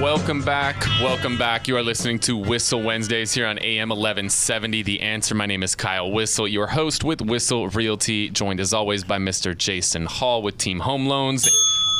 Welcome back. You are listening to Whissel Wednesdays here on AM 1170. The Answer. My name is Kyle Whissel, your host with Whissel Realty, joined as always by Mr. Jason Hall with Team Home Loans.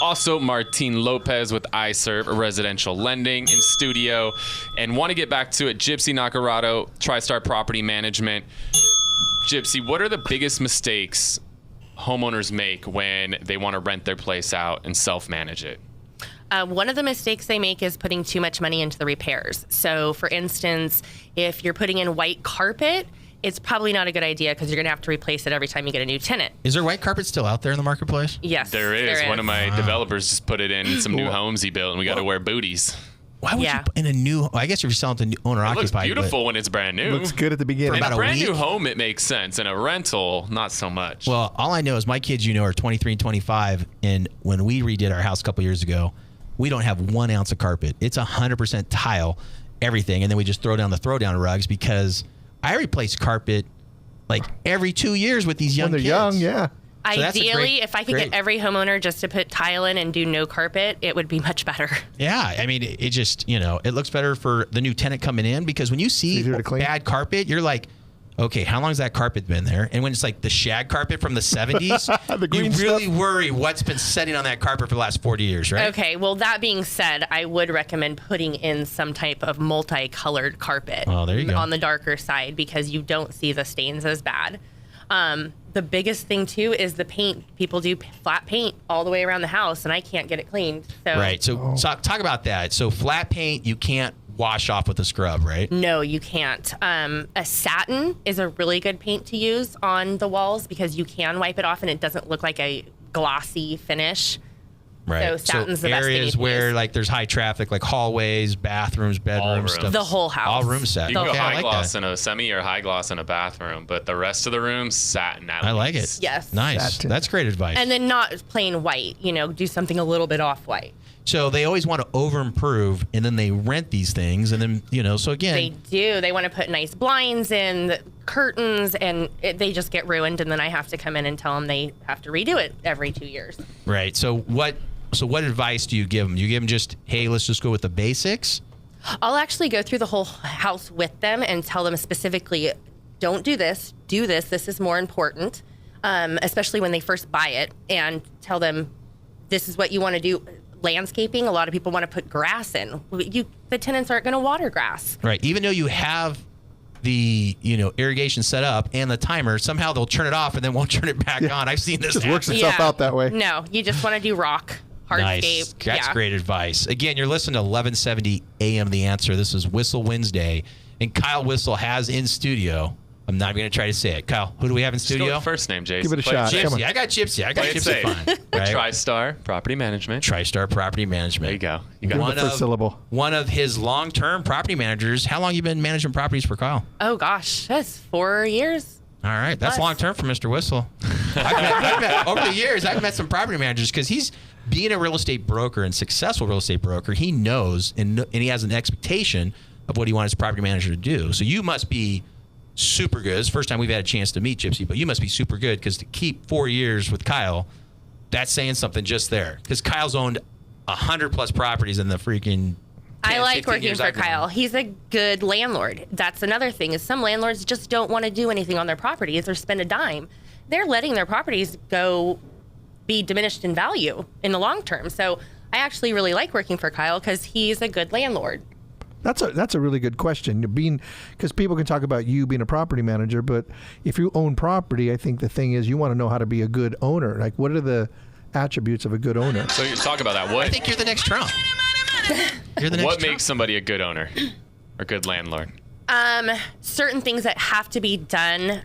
Also, Martin Lopez with iServe Residential Lending in studio. And want to get back to it, Gypsy Naccarato, TriStar Property Management. Gypsy, what are the biggest mistakes homeowners make when they want to rent their place out and self-manage it? One of the mistakes they make is putting too much money into the repairs. So, for instance, if you're putting in white carpet, it's probably not a good idea because you're going to have to replace it every time you get a new tenant. Is there white carpet still out there in the marketplace? Yes. There is. One of my developers just put it in some new homes he built, and we got to wear booties. Why would you put in a new? I guess if you're selling to owner occupied, it looks beautiful when it's brand new. Looks good at the beginning. In a brand new home, it makes sense. In a rental, not so much. Well, all I know is my kids, are 23 and 25, and when we redid our house a couple years ago, we don't have 1 ounce of carpet. It's 100% tile, everything, and then we just throw down the throwdown rugs because I replace carpet like every 2 years with these young kids. When they're young, yeah. So Ideally, if I could get every homeowner just to put tile in and do no carpet, it would be much better. Yeah, I mean, it just, it looks better for the new tenant coming in because when you see bad carpet, you're like, okay, how long has that carpet been there? And when it's like the shag carpet from the 70s, you really worry what's been sitting on that carpet for the last 40 years, right? Okay, well, that being said, I would recommend putting in some type of multicolored carpet there you go. On the darker side because you don't see the stains as bad. The biggest thing, too, is the paint. People do flat paint all the way around the house, and I can't get it cleaned. Right, so talk about that. So flat paint, you can't wash off with a scrub, right? No, you can't. A satin is a really good paint to use on the walls because you can wipe it off and it doesn't look like a glossy finish. Right. So satin's the best thing areas where like there's high traffic, like hallways, bathrooms, bedrooms, stuff. The whole house. All room set. You can go high gloss in a semi or high gloss in a bathroom, but the rest of the rooms, satin. I like it. Yes. Nice. That's great advice. And then not plain white, do something a little bit off-white. So they always want to over-improve, and then they rent these things, and then, so again. They do. They want to put nice blinds in, curtains, and they just get ruined, and then I have to come in and tell them they have to redo it every 2 years. Right. So what advice do you give them? You give them just, hey, let's just go with the basics? I'll actually go through the whole house with them and tell them specifically, don't do this, do this. This is more important, especially when they first buy it, and tell them this is what you want to do. Landscaping, a lot of people want to put grass in. The tenants aren't going to water grass. Right. Even though you have the irrigation set up and the timer, somehow they'll turn it off and then won't turn it back on. I've seen this. It just works itself out that way. No, you just want to do rock. Hardscape. Nice. That's great advice. Again, you're listening to 1170 AM The Answer. This is Whissel Wednesday, and Kyle Whissel has in studio. I'm not going to try to say it. Kyle, who do we have in studio? Just go with first name, Jason. Give it a shot. Gypsy. I got Gypsy. Gypsy fine. Right? TriStar Property Management. TriStar Property Management. There you go. You got the first syllable. One of his long-term property managers. How long you been managing properties for Kyle? Oh, gosh. That's 4 years. All right. That's long-term for Mr. Whissel. Over the years, I've met some property managers because he's being a real estate broker and successful real estate broker. He knows and he has an expectation of what he wants his property manager to do. So you must be super good. It's the first time we've had a chance to meet Gypsy, but you must be super good because to keep 4 years with Kyle, that's saying something just there. Because Kyle's owned 100+ properties in the freaking. I like working for Kyle. He's a good landlord. That's another thing is some landlords just don't want to do anything on their properties or spend a dime. They're letting their properties go be diminished in value in the long term. So I actually really like working for Kyle because he's a good landlord. That's a really good question. Because people can talk about you being a property manager, but if you own property, I think the thing is you want to know how to be a good owner. Like, what are the attributes of a good owner? So you talk about that. I think you're the next Trump. What makes somebody a good owner or good landlord? Certain things that have to be done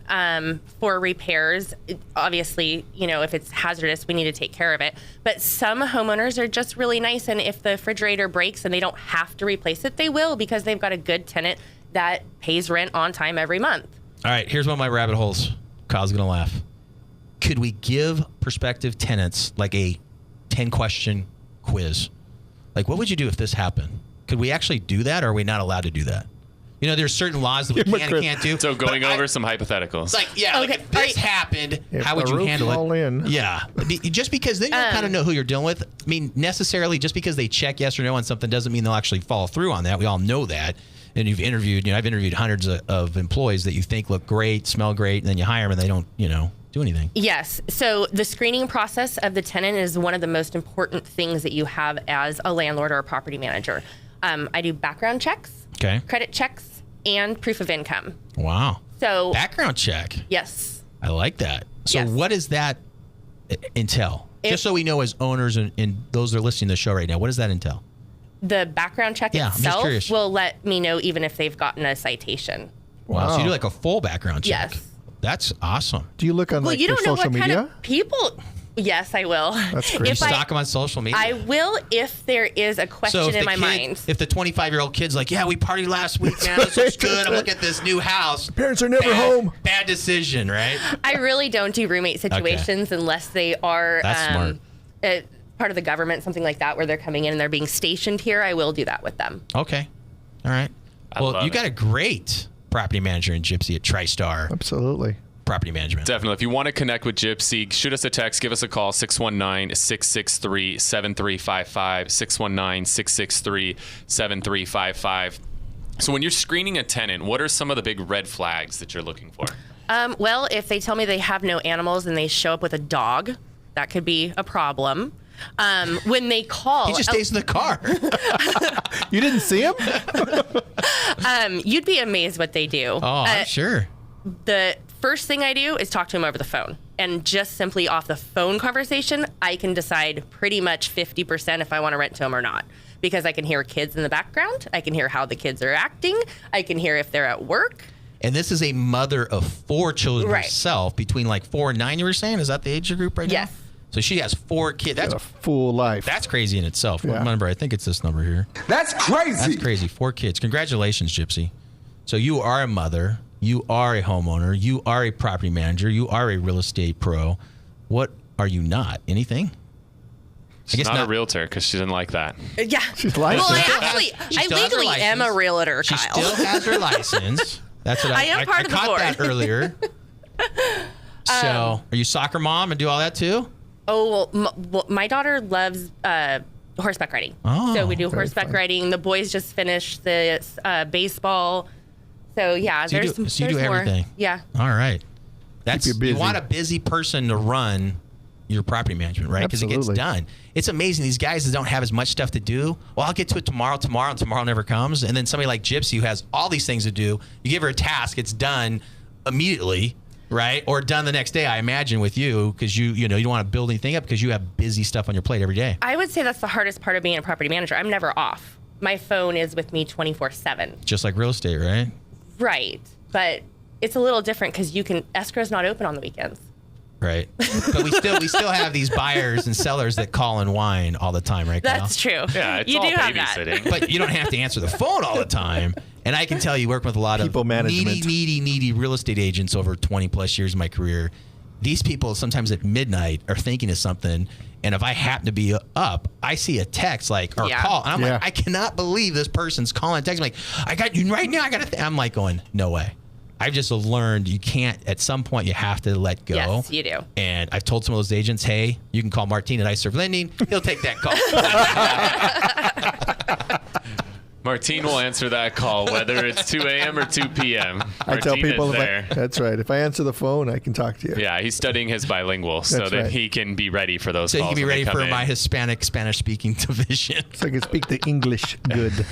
for repairs. Obviously, if it's hazardous, we need to take care of it. But some homeowners are just really nice, and if the refrigerator breaks and they don't have to replace it, they will because they've got a good tenant that pays rent on time every month. All right, here's one of my rabbit holes. Kyle's going to laugh. Could we give prospective tenants like a 10-question quiz? Like, what would you do if this happened? Could we actually do that, or are we not allowed to do that? You know, there's certain laws that we can and can't do. So going But over some hypotheticals. like, like if this happened, If how would the you roof's handle all it? in. Yeah. Just because then you kind of know who you're dealing with. I mean, necessarily just because they check yes or no on something doesn't mean they'll actually follow through on that. We all know that. And you've interviewed, I've interviewed hundreds of employees that you think look great, smell great, and then you hire them and they don't, do anything. Yes. So the screening process of the tenant is one of the most important things that you have as a landlord or a property manager. I do background checks, credit checks, and proof of income. Wow. So background check. Yes. I like that. So Yes. what does that entail? Just so we know as owners and those that are listening to the show right now, what does that entail? The background check I'm just itself curious. will let me know even if they've gotten a citation. Wow. So you do like a full background check. Yes. That's awesome. Do you look on Well, like you their don't know social what media? kind of people. Yes, I will. That's great. You If stalk them on social media? I will if there is a question in my mind. If the 25-year-old kid's like, yeah, we partied last week, man, this looks good. I'm looking at this new house. Parents are never home. Bad decision, right? I really don't do roommate situations unless they are That's smart. Part of the government, something like that, where they're coming in and they're being stationed here. I will do that with them. Okay. All right. Well, you got a great property manager in Gypsy at TriStar Absolutely. Property Management. Definitely. If you want to connect with Gypsy, shoot us a text. Give us a call, 619-663-7355, 619-663-7355. So when you're screening a tenant, what are some of the big red flags that you're looking for? Well, if they tell me they have no animals and they show up with a dog, that could be a problem. When they call, He just stays in the car. You didn't see him? you'd be amazed what they do. Oh, I'm sure. The first thing I do is talk to them over the phone. And just simply off the phone conversation, I can decide pretty much 50% if I want to rent to them or not. Because I can hear kids in the background. I can hear how the kids are acting. I can hear if they're at work. And this is a mother of 4 children Right. herself, between like 4 and 9, you were saying? Is that the age group right Yes. now? So she has 4 kids. Got That's a full life. That's crazy in itself. Yeah. Remember, I think it's this number here. That's crazy. That's crazy. 4 kids. Congratulations, Gypsy. So you are a mother. You are a homeowner. You are a property manager. You are a real estate pro. What are you not? Anything? She's not a realtor because she didn't like that. Yeah. She's licensed. Well, She I still has her legally am a license. realtor, She Kyle. still has her license. That's what I am part of the caught board. that earlier. So, are you soccer mom and do all that too? Oh, well, my daughter loves horseback riding. Oh, so we do very horseback fun. riding. The boys just finished the baseball. So yeah, So you there's do- there's so you do more. everything. Yeah. All right. That's you busy. want a busy person to run your property management, right? Because it gets Absolutely. done. It's amazing. These guys that don't have as much stuff to do. Well, I'll get to it tomorrow, and tomorrow never comes. And then somebody like Gypsy who has all these things to do, you give her a task, it's done immediately, right? Or done the next day, I imagine, with you, because you don't want to build anything up because you have busy stuff on your plate every day. I would say that's the hardest part of being a property manager. I'm never off. My phone is with me 24/7. Just like real estate, right? Right. But it's a little different because escrow's not open on the weekends. Right. But we still have these buyers and sellers that call and whine all the time, right, Kyle? That's true. Yeah, it's you all do have that. babysitting. But you don't have to answer the phone all the time. And I can tell you, work with a lot People of management. needy real estate agents over 20 plus years of my career. These people sometimes at midnight are thinking of something. And if I happen to be up, I see a text or Yeah. call. And I'm Yeah. like, I cannot believe this person's calling and texting. I'm like, I got you right now. I'm like going, no way. I've just learned you can't, at some point, you have to let go. Yes, you do. And I've told some of those agents, hey, you can call Martine at I Serve Lending. He'll take that call. Martine will answer that call, whether it's 2 a.m. or 2 p.m. I tell Martine people, is there. that's right. If I answer the phone, I can talk to you. Yeah, he's studying his bilingual so That's that right. he can be ready for those So you calls. can be when they ready come for in. my Hispanic, Spanish-speaking division. So I can speak the English good.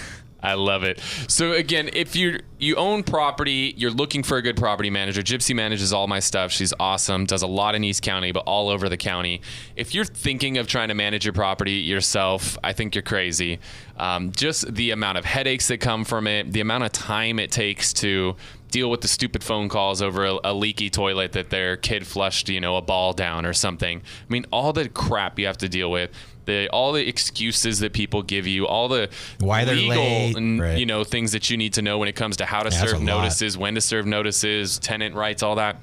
I love it. So again, if you own property, you're looking for a good property manager. Gypsy manages all my stuff. She's awesome. Does a lot in East County, but all over the county. If you're thinking of trying to manage your property yourself, I think you're crazy. Just the amount of headaches that come from it, the amount of time it takes to deal with the stupid phone calls over a leaky toilet that their kid flushed, a ball down or something. I mean, all the crap you have to deal with. All the excuses that people give you, all the Why they're legal late, and right. Things that you need to know when it comes to how to That's a serve lot. notices, when to serve notices, tenant rights, all that.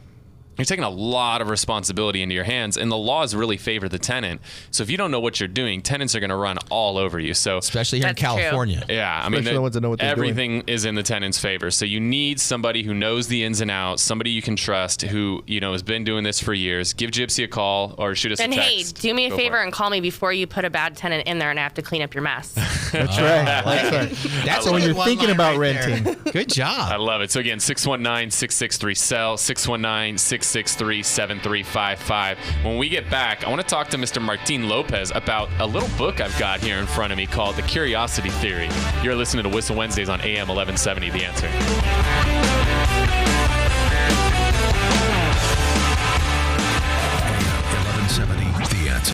you're taking a lot of responsibility into your hands, and the laws really favor the tenant. So if you don't know what you're doing, tenants are going to run all over you. So especially here in That's true. California. yeah, I mean, Especially the ones that know what they're doing. everything is in the tenant's favor. So you need somebody who knows the ins and outs, somebody you can trust, who has been doing this for years. Give Gypsy a call or shoot us And a hey, text. do me a Go favor for it. and call me before you put a bad tenant in there and I have to clean up your mess. That's right. That's right. That's So when a you're good thinking one-line about right there. renting. Good job. I love it. So again, 619-663-SELL, 619-663-7355. When we get back, I want to talk to Mr. Martin Lopez about a little book I've got here in front of me called The Curiosity Theory. You're listening to Whissel Wednesdays on AM 1170, The Answer.